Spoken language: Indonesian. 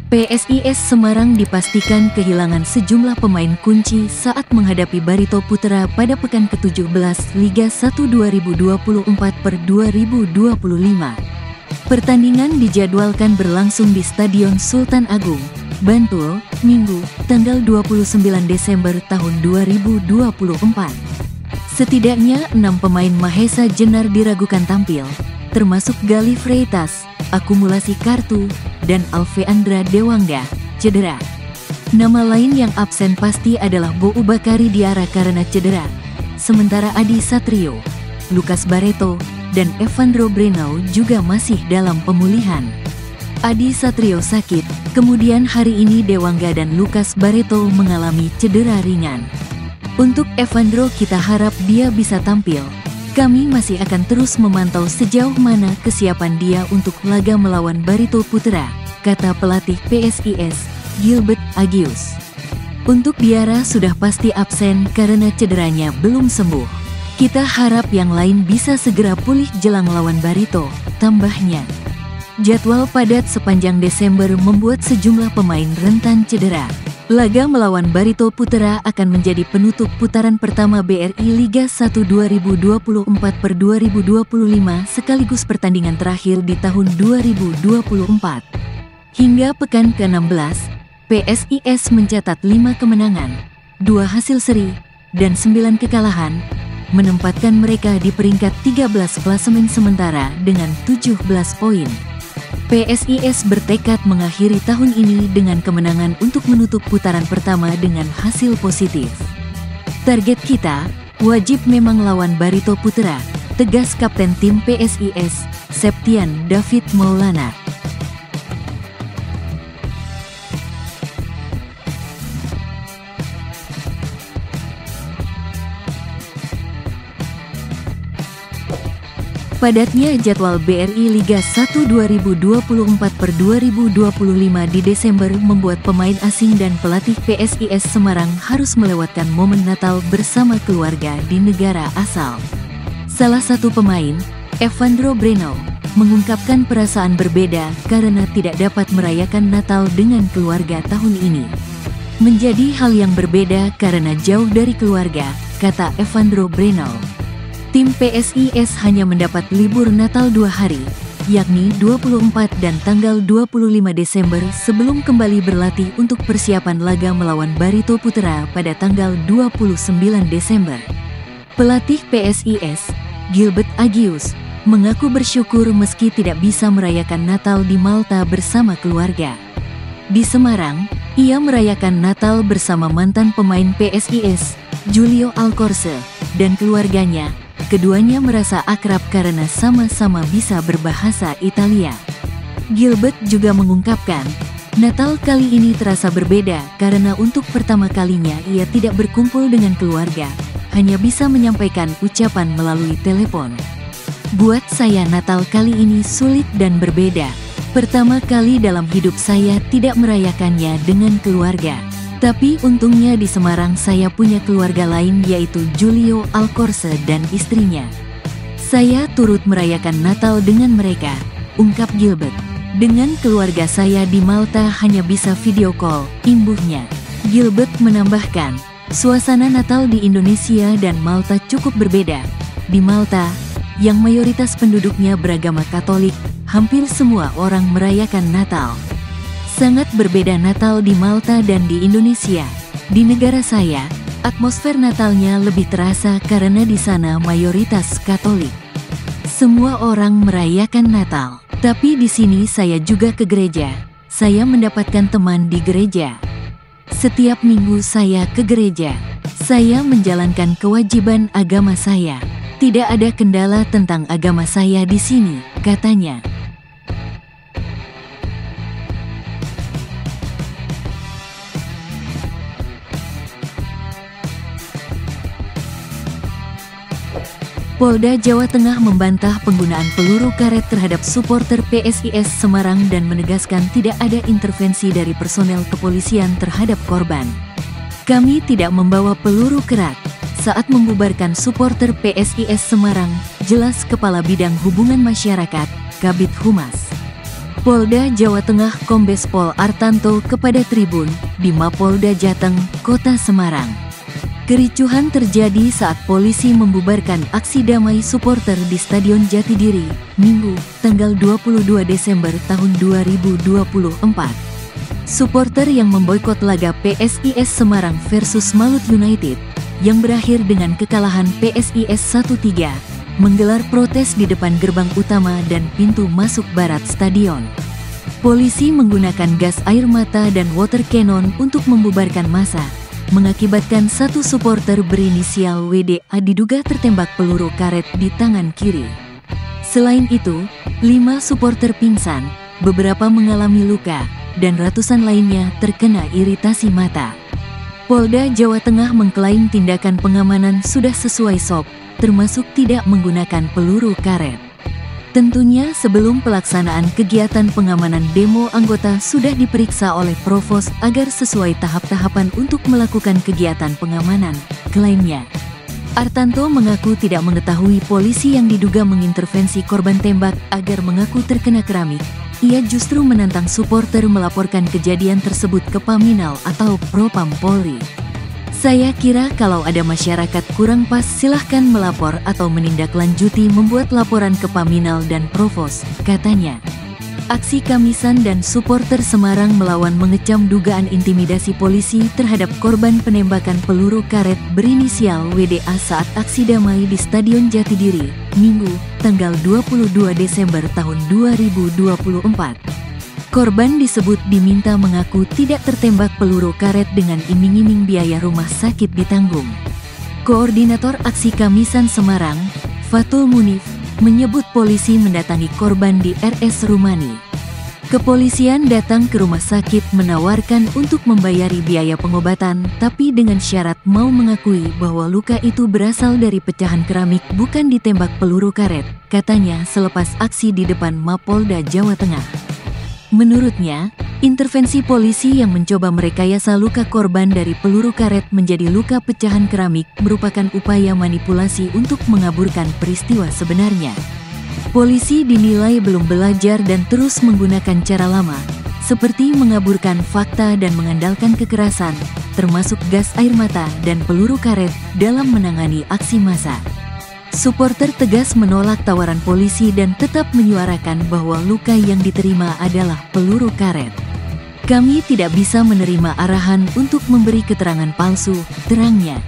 PSIS Semarang dipastikan kehilangan sejumlah pemain kunci saat menghadapi Barito Putra pada pekan ke-17 Liga 1 2024/2025. Pertandingan dijadwalkan berlangsung di Stadion Sultan Agung, Bantul, Minggu, tanggal 29 Desember tahun 2024. Setidaknya 6 pemain Mahesa Jenar diragukan tampil, termasuk Galih Freitas, akumulasi kartu, dan Alveandra Dewangga, cedera. Nama lain yang absen pasti adalah Bou Bakari Diarra karena cedera, sementara Adi Satrio, Lucas Barreto, dan Evandro Breno juga masih dalam pemulihan. Adi Satrio sakit, kemudian hari ini Dewangga dan Lucas Barreto mengalami cedera ringan. Untuk Evandro kita harap dia bisa tampil. Kami masih akan terus memantau sejauh mana kesiapan dia untuk laga melawan Barito Putra, kata pelatih PSIS, Gilbert Agius. Untuk Diarra sudah pasti absen karena cederanya belum sembuh. Kita harap yang lain bisa segera pulih jelang lawan Barito, tambahnya. Jadwal padat sepanjang Desember membuat sejumlah pemain rentan cedera. Laga melawan Barito Putra akan menjadi penutup putaran pertama BRI Liga 1 2024/2025 sekaligus pertandingan terakhir di tahun 2024. Hingga pekan ke-16, PSIS mencatat 5 kemenangan, 2 hasil seri, dan 9 kekalahan, menempatkan mereka di peringkat 13 klasemen sementara dengan 17 poin. PSIS bertekad mengakhiri tahun ini dengan kemenangan untuk menutup putaran pertama dengan hasil positif. Target kita, wajib memang lawan Barito Putra, tegas Kapten Tim PSIS, Septian David Maulana. Padatnya jadwal BRI Liga 1 2024/2025 di Desember membuat pemain asing dan pelatih PSIS Semarang harus melewatkan momen Natal bersama keluarga di negara asal. Salah satu pemain, Evandro Breno, mengungkapkan perasaan berbeda karena tidak dapat merayakan Natal dengan keluarga tahun ini. Menjadi hal yang berbeda karena jauh dari keluarga, kata Evandro Breno. Tim PSIS hanya mendapat libur Natal 2 hari, yakni 24 dan tanggal 25 Desember sebelum kembali berlatih untuk persiapan laga melawan Barito Putra pada tanggal 29 Desember. Pelatih PSIS, Gilbert Agius, mengaku bersyukur meski tidak bisa merayakan Natal di Malta bersama keluarga. Di Semarang, ia merayakan Natal bersama mantan pemain PSIS, Julio Alcorce, dan keluarganya. Keduanya merasa akrab karena sama-sama bisa berbahasa Italia. Gilbert juga mengungkapkan, Natal kali ini terasa berbeda karena untuk pertama kalinya ia tidak berkumpul dengan keluarga, hanya bisa menyampaikan ucapan melalui telepon. Buat saya Natal kali ini sulit dan berbeda. Pertama kali dalam hidup saya tidak merayakannya dengan keluarga. Tapi untungnya di Semarang saya punya keluarga lain yaitu Julio Alcorce dan istrinya. Saya turut merayakan Natal dengan mereka, ungkap Gilbert. Dengan keluarga saya di Malta hanya bisa video call, imbuhnya. Gilbert menambahkan, suasana Natal di Indonesia dan Malta cukup berbeda. Di Malta, yang mayoritas penduduknya beragama Katolik, hampir semua orang merayakan Natal. Sangat berbeda Natal di Malta dan di Indonesia. Di negara saya, atmosfer Natalnya lebih terasa karena di sana mayoritas Katolik. Semua orang merayakan Natal, tapi di sini saya juga ke gereja. Saya mendapatkan teman di gereja. Setiap minggu saya ke gereja. Saya menjalankan kewajiban agama saya. Tidak ada kendala tentang agama saya di sini, katanya. Polda Jawa Tengah membantah penggunaan peluru karet terhadap supporter PSIS Semarang dan menegaskan tidak ada intervensi dari personel kepolisian terhadap korban. Kami tidak membawa peluru karet saat membubarkan supporter PSIS Semarang, jelas Kepala Bidang Hubungan Masyarakat, Kabid Humas. Polda Jawa Tengah Kombes Pol Artanto kepada Tribun di Mapolda Jateng, Kota Semarang. Kericuhan terjadi saat polisi membubarkan aksi damai supporter di Stadion Jatidiri, Minggu, tanggal 22 Desember tahun 2024. Supporter yang memboikot laga PSIS Semarang versus Malut United, yang berakhir dengan kekalahan PSIS 1-3, menggelar protes di depan gerbang utama dan pintu masuk barat stadion. Polisi menggunakan gas air mata dan water cannon untuk membubarkan massa, mengakibatkan satu supporter berinisial WDA diduga tertembak peluru karet di tangan kiri. Selain itu, 5 supporter pingsan, beberapa mengalami luka, dan ratusan lainnya terkena iritasi mata. Polda Jawa Tengah mengklaim tindakan pengamanan sudah sesuai SOP, termasuk tidak menggunakan peluru karet. Tentunya sebelum pelaksanaan kegiatan pengamanan demo, anggota sudah diperiksa oleh Provos agar sesuai tahap-tahapan untuk melakukan kegiatan pengamanan, klaimnya. Artanto mengaku tidak mengetahui polisi yang diduga mengintervensi korban tembak agar mengaku terkena keramik. Ia justru menantang supporter melaporkan kejadian tersebut ke Paminal atau Propam Polri. Saya kira kalau ada masyarakat kurang pas silahkan melapor atau menindaklanjuti membuat laporan ke Paminal dan Provos, katanya. Aksi Kamisan dan supporter Semarang melawan mengecam dugaan intimidasi polisi terhadap korban penembakan peluru karet berinisial WDA saat aksi damai di Stadion Jatidiri, Minggu, tanggal 22 Desember tahun 2024. Korban disebut diminta mengaku tidak tertembak peluru karet dengan iming-iming biaya rumah sakit ditanggung. Koordinator Aksi Kamisan Semarang, Fatul Munif, menyebut polisi mendatangi korban di RS Rumani. Kepolisian datang ke rumah sakit menawarkan untuk membayari biaya pengobatan, tapi dengan syarat mau mengakui bahwa luka itu berasal dari pecahan keramik bukan ditembak peluru karet, katanya selepas aksi di depan Mapolda Jawa Tengah. Menurutnya, intervensi polisi yang mencoba merekayasa luka korban dari peluru karet menjadi luka pecahan keramik merupakan upaya manipulasi untuk mengaburkan peristiwa sebenarnya. Polisi dinilai belum belajar dan terus menggunakan cara lama, seperti mengaburkan fakta dan mengandalkan kekerasan, termasuk gas air mata dan peluru karet dalam menangani aksi massa. Supporter tegas menolak tawaran polisi dan tetap menyuarakan bahwa luka yang diterima adalah peluru karet. Kami tidak bisa menerima arahan untuk memberi keterangan palsu, terangnya.